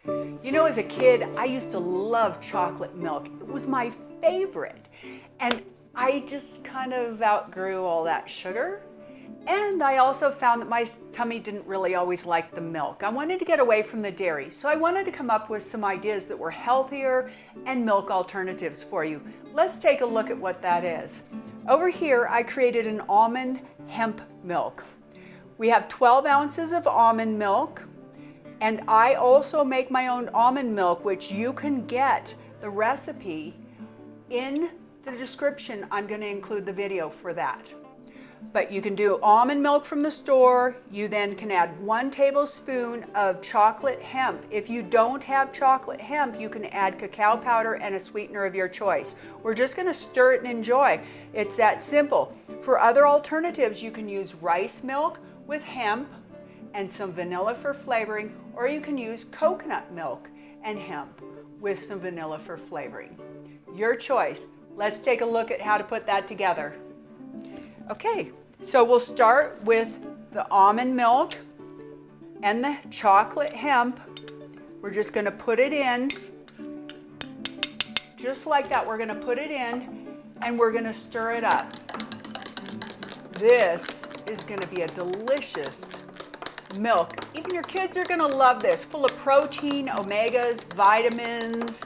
You know, as a kid, I used to love chocolate milk. It was my favorite. And I just kind of outgrew all that sugar. And I also found that my tummy didn't really always like the milk. I wanted to get away from the dairy. So I wanted to come up with some ideas that were healthier and milk alternatives for you. Let's take a look at what that is. Over here, I created an almond hemp milk. We have 12 ounces of almond milk. And I also make my own almond milk, which you can get the recipe in the description. I'm going to include the video for that. But you can do almond milk from the store. You then can add 1 tablespoon of chocolate hemp. If you don't have chocolate hemp, you can add cacao powder and a sweetener of your choice. We're just going to stir it and enjoy. It's that simple. For other alternatives, you can use rice milk with hemp and some vanilla for flavoring, or you can use coconut milk and hemp with some vanilla for flavoring. Your choice. Let's take a look at how to put that together. Okay, so we'll start with the almond milk and the chocolate hemp. We're just going to put it in, just like that. We're going to put it in and we're going to stir it up. This is going to be a delicious milk. Even your kids are going to love this. Full of protein, omegas, vitamins.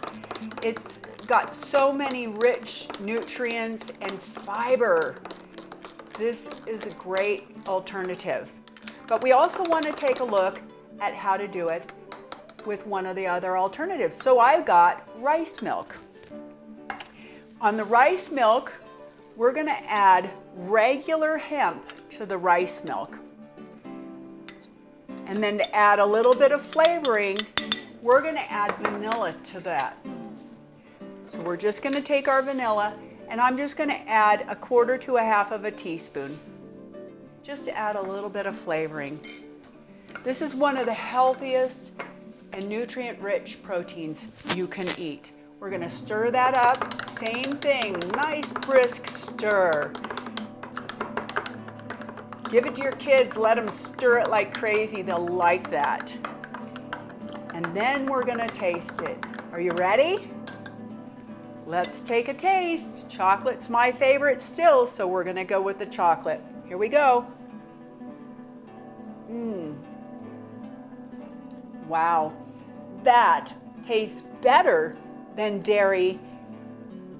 It's got so many rich nutrients and fiber. This is a great alternative. But we also want to take a look at how to do it with one of the other alternatives. So I've got rice milk. On the rice milk, we're going to add regular hemp to the rice milk. And then to add a little bit of flavoring, we're going to add vanilla to that. So we're just going to take our vanilla, and I'm just going to add 1/4 to 1/2 of a teaspoon, just to add a little bit of flavoring. This is one of the healthiest and nutrient-rich proteins you can eat. We're going to stir that up. Same thing, nice brisk stir. Give it to your kids, let them stir it like crazy. They'll like that. And then we're going to taste it. Are you ready? Let's take a taste. Chocolate's my favorite still, so we're going to go with the chocolate. Here we go. Wow, that tastes better than dairy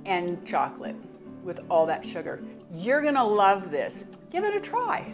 and chocolate with all that sugar. You're going to love this. Give it a try.